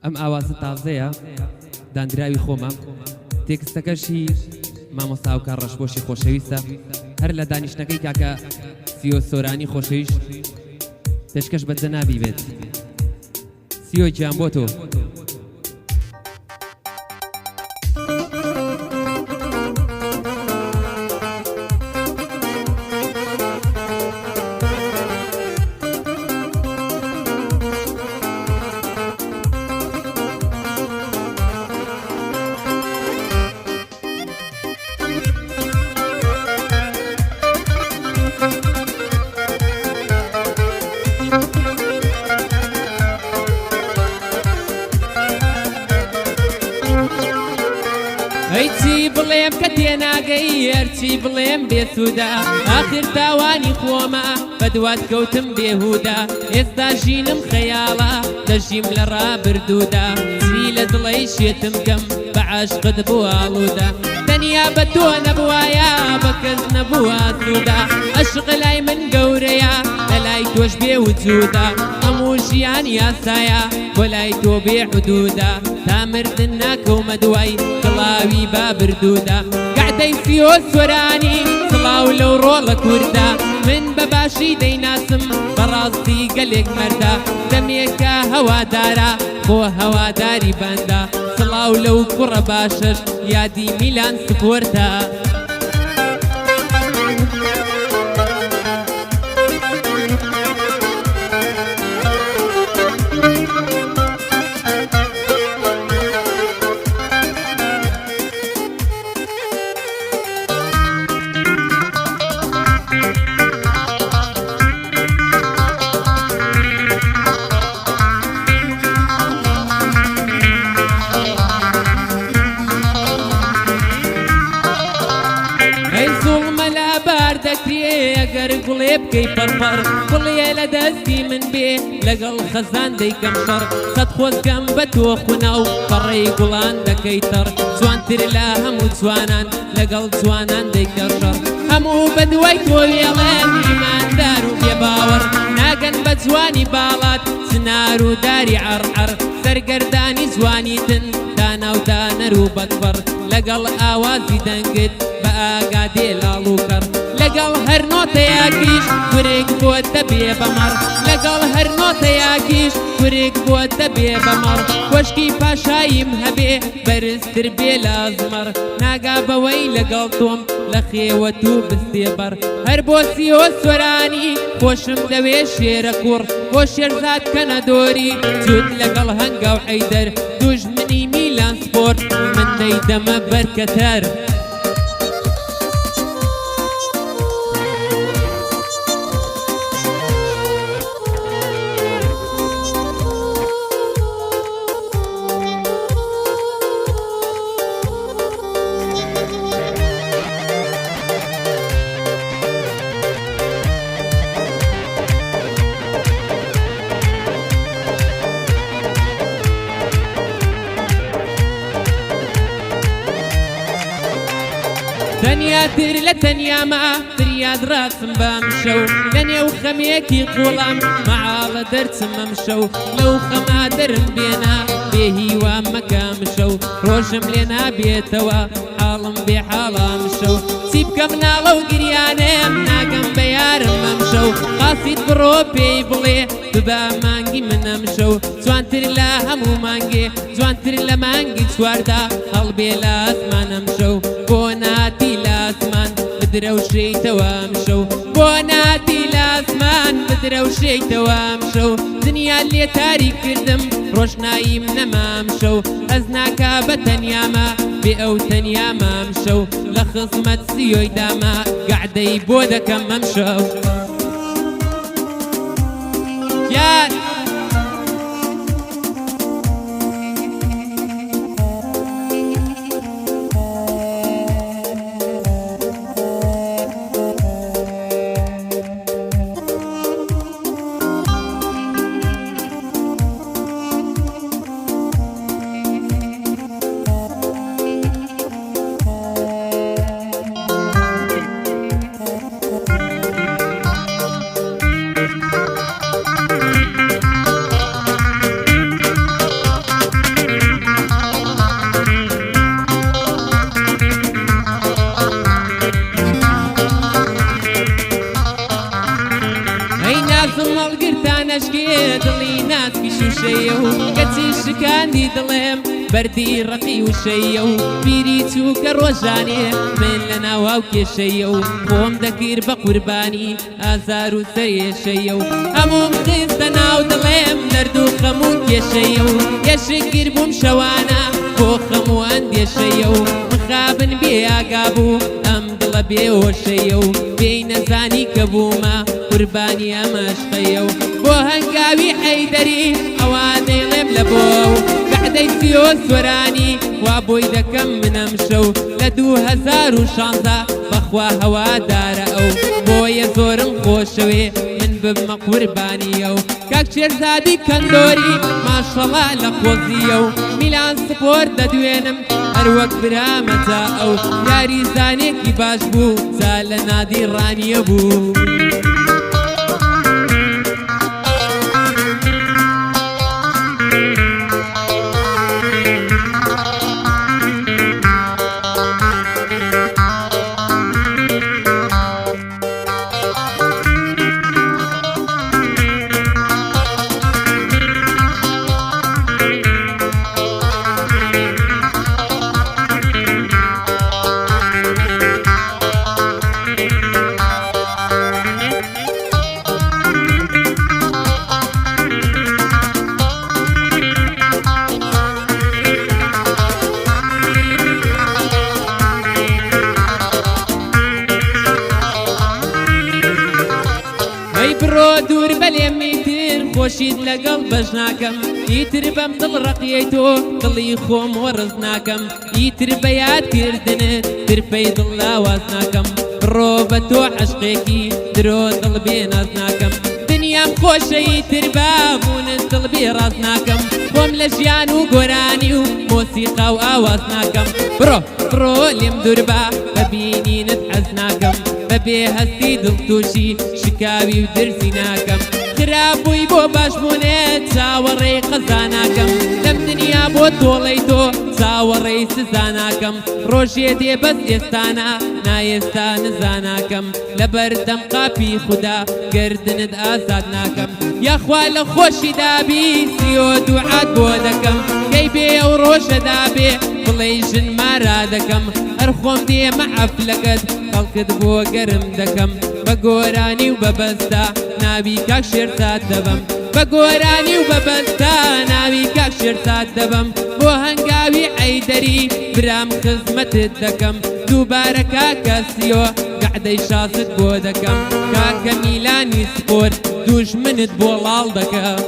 ئەم ئاوازە تازەیە دانراوی خۆمە تێکستەکەشی مامۆستا و کار ڕەشبۆشی خۆشەویستە هەر لە دانیشتەکەی کاکە سیۆ سۆرانی خۆشەویست پێشکەش بە جەنابی بێت سیۆی گیان بۆ تۆ هەیچی بڵێم کە تێناگەی هەرچی بڵێم بێسوودا ئاخر تاوانی خۆمە بە دوات کەوتم بێهودا ئێستا ژینم خەیاڵە دەژیم لە ڕابردوودا چی لە دڵی شێتم کەم بە عاشقت بوو ئاڵوودا تەنیا بە تۆ نەبوایە بە کەس نەبووە سوودا عەشق لای من گەورەیە لە لای تۆش بێوجوودا هەموو ژیان یاسایە بۆ لای تۆ بێحودوودا تا مردن ناکەومە دوای کڵاوی بابردوودا گعدەی سیۆ سۆرانی سڵاو لەو ڕۆڵە کووردا من بە باشی دەیناسم بەڕاستی گەلێک مەردا دەمێکە هەوادارە بۆ هەواداری بەندا سڵاو لەو کوڕە باشەش یادی میلان سپۆرتە ئەگەر گوڵێ بکەی پەرپەر گوڵێ لە دەستی من بێ لەگەڵ خەزان دەیکەم شەڕ سەد خۆزگەم بە تۆ خونا و پەڕەی گوڵان دەکەی تەڕ جوانتر لە هەموو جوانان لەگەڵ جوانان دەیکە شەڕ هەموو بە دوای تۆ وێڵێن ئیماندار و بێباوەڕ ناگەن بە جوانی باڵات سنار و داری عەرعەر سەرگەردانی جوانیتن دانا و دانەر و بەکبەڕ لەگەڵ ئاوازی دەنگت بە ئاگادێ لاڵ و کەڕ لەگەڵ هەر نۆتەیەکیش گورێک بۆتە بێ بەمەڕ لەگەڵ هەر نۆتەیەکیش گورێک بۆتە بێ بەمەڕ کۆشکی پاشاییم هەبێ بەرزتر بێ لازمەڕ ناگا بەوەی لەگەڵ تۆم لە خێوەت و بستێبەر هەر بۆ سیۆ سۆرانی خۆشم دەوێ شێرە کوڕ بۆ شێرزاد کەنە دۆری جوت لەگەڵ هەنگا و حەیدەر دوژمنی میلان سپۆرت من دەیدەمە بەرکەتەر تەنیاتر لە تەنیامە فریاد ڕاستم بەم شەو لە نێو خەمێکی قوڵام مەعاڵە دەرچم ئەم شەو لەو خەما دەرم بێنا بێ هیوام مەکەم شەو ڕۆژم لێ نابێتەوە حاڵم بێ حاڵام شەو چی بکەم ناڵە و گریانێم ناگەم بە یارم ئەم شەو قاسیت بڕۆ پێی بڵێ ببا مانگی من ئەم شەو جوانتر لە هەموو مانگێ جوانتر لە مانگی چواردا هەڵبێ لە ئاسمان ئەم شەو بۆ ناتی لە ئاسمان بدرەوشەیتەوە ئەم شەو بۆ ناتی لە ئاسمان بدرەوشەیتەوە ئەم شەو دنیا لێ تاری کردم ڕۆژناییم نەما ئەم شەو ئەس ناکا بە تەنیامە بێ ئەو تەنیامە ئەم شەو لە خزمەت سیۆی داما گەعدەی بۆ دەکەم ئەم شەو یاد حەزم هەڵگرتانەشکێ دڵی ناسکی شوشەیە و کەچی شکاندی دڵێم بەردی ڕقی وشەیە و بیری چووکە ڕۆژانێ من لە ناواو کێشەیە و خۆم دەکرد بە قوربانی ئازار و سەرێشەیە و هەموم خستە ناو دڵێم دەرد و خەموو کێشەیە و یەشگر بووم شەوانە بۆ خەموو ئەندێشەیە و مخابن بێ ئاگا بوو ئەم دڵە بێوەشەیە و پێی نەزانی کە بوومە قوربانی ئەمەشقەیە و بۆ هەنگاوی حەیدەری ئەوا دەیڵێم لە بۆ و بەعدەی سیۆ سوەرانی وا بۆی دەکەم منەم شەو لە 2016 بەخوا هەوادارە ئەو بۆیە زۆرم خۆشەوێ من ببمە قوربانیە و کاک شێرزادی کەندۆری ماشەڵا لە خۆزیە و میلان سپۆر دەدوێنم هەروەک برامەتا ئەو یاری زانێکی باش بوو جا لە نادی ڕانیە بوو بڕۆ دوور بەلێم میتر خۆشید لەگەڵ بەش ناکەم ئیتر بەم دڵ ڕقیەی تۆ دڵی خۆم وەڕز ناکەم ئیتر بە یادکردنت ترپەی دڵ لاواز ناکەم بڕۆ بە تۆ عەشقێکی درۆ دڵ بێ ناز ناکەم دنیام خۆشە ئیتر بابوونت دڵ بێ ڕاست ناکەم خۆم لە ژیان و گۆرانی و مۆسیقا و ئاواز ناکەم بڕۆ لێم دوور بە ببینینت حەز ناکەم بەبێ هەستی دڵتوشی شکاوی و درسی ناکەم خراببووی بۆ باشبوونێت چاوەڕێی قەزا ناکەم لەم دنیا بۆ تۆڵەی تۆ چاوەڕێی سزا ناکەم ڕۆژێ دێ بەس ئێستانە نایێستا نزاناکەم لەبەر دەم قاپی خودا گردنت ئازاد ناکەم یاخوا لە خۆشی دابی سیۆ دوعات بۆ دەکەم کەی بێ ئەو ڕۆژە دابێ بڵێ ژن مارا دەکەم هەر خۆم دێمە عەفلەکەت خەڵکت بۆ گەرم دەکەم بە گۆرانی و بەبەستا ناوی کاک شێرزاد دەبەم بە گۆرانی و بەبەستا ناوی کاک شێرزاد دەبەم بۆ هەنگاوی حەیدەری برام خزمەتت دەکەم دووبارە کاکە سیۆ گەعدەی شازت بۆ دەکەم کاکە میلانی سپۆر دوژمنت بۆ ڵاڵ دەکەم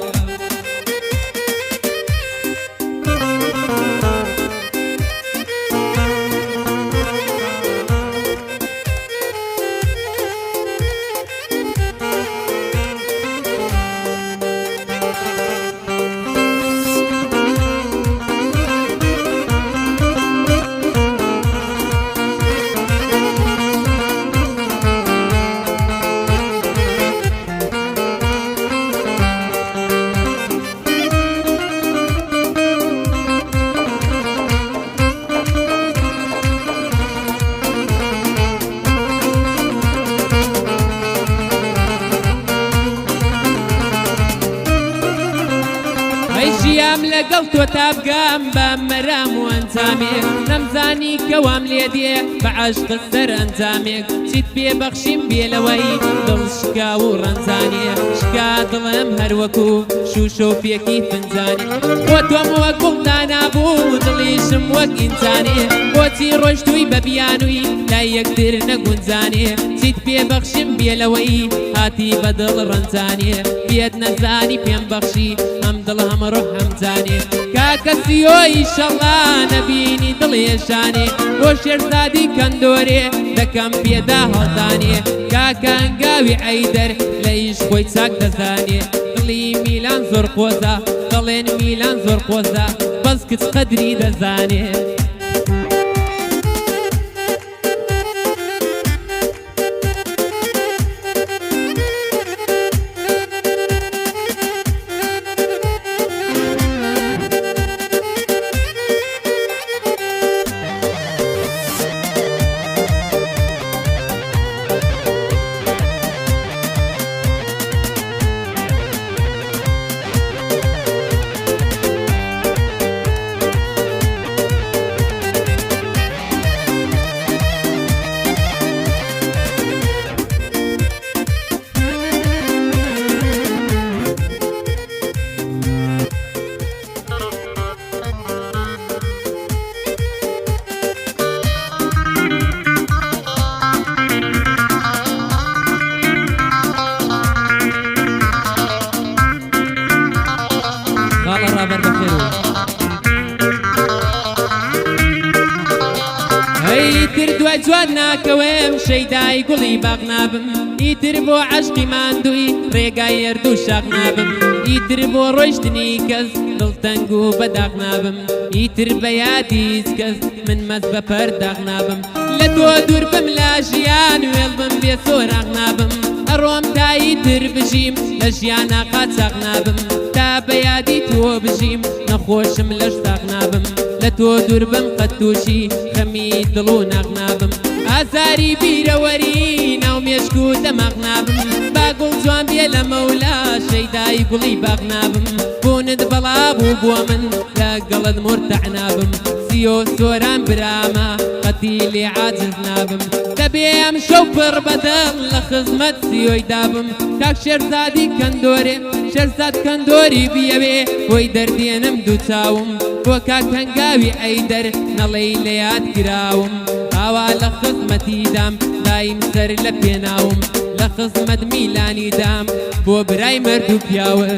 ژیام لەگەڵ تۆ تابگەم بە مەرام و ئەنجامێک نەمزانی کەوام لێ دێ بە عەشقت سەر ئەنجامێک چیت پێبەخشیم بێلەوەی دڵ شکا و ڕەنجانێ شکا دڵم هەروەکو شوشە و پێکی فنجانێ بۆ تۆم وەک گوڵدانا بوو دڵیشم وەک ئینسانێ بۆچی ڕۆیشتووی بە بیانووی لای یەکتر نەگونجانێ چیت پێبەخشیم بێلەوەی هاتی بە دڵ ڕەنجانێ پێت نەزانی پێم بەخشی ئەم دڵ هەمڕۆ هەمجانێ کاکە سیۆ ئیشەڵا نەبینی دڵێشانێ بۆ شێرزادی کەندۆرێ دەکەم پێدا هەڵدانێ کاکە هەنگاوی حەیدەر لە ئیش خۆی چاک دەزانێ دڵی میلان زۆر قۆزە دەڵێن میلان زۆر قۆزە بەس کچ قەدری دەزانێ جواد ناکەوێم شەیدای گوڵی باغ نابم ئیتر بۆ عەشقی ماندووی ڕێگای ئەرد و شاق نابم ئیتر بۆ ڕۆیشتنی کەس دڵتەنگ و بەداغ نابم ئیتر بە یادی هیچ کەس من مەست بە پەرداغ نابم لە تۆ دوور بم لە ژیان وێڵ بم بێ سۆراغ نابم ئەڕۆم تاییتر بژیم لە ژیانە قاچاق نابم تا بە یادی تۆ بژیم نەخۆشم لەش ساغ نابم لە تۆ دوور بم قەت تووشی خەمی دڵ و ناغ نابم ئازاری بیرەوەری ناو مێشک و دەماغ نابم با گوڵ جوان بێ لە مەولا شەیدای گوڵی باغ نابم بوونت بەڵا بوو بۆ من لەگەڵت مرتەع نابم سیۆ سۆران برامە قەتی لێ عاجز نابم دەبێ ئەم شەو پڕ بەدڵ لە خزمەت سیۆی دابم کاک شێرزادی کەندۆرێ شێرزاد کەندۆری بیەوێ بۆی دەردێنم دوو چاوم بۆ کاک هەنگاوی ئەیدەر نەڵێی لە یاد کراوم ئاوا لە خزمەتی دام دایم سەر لە پێناوم لە خزمەت میلانی دام بۆ برای مەرد و پیاوە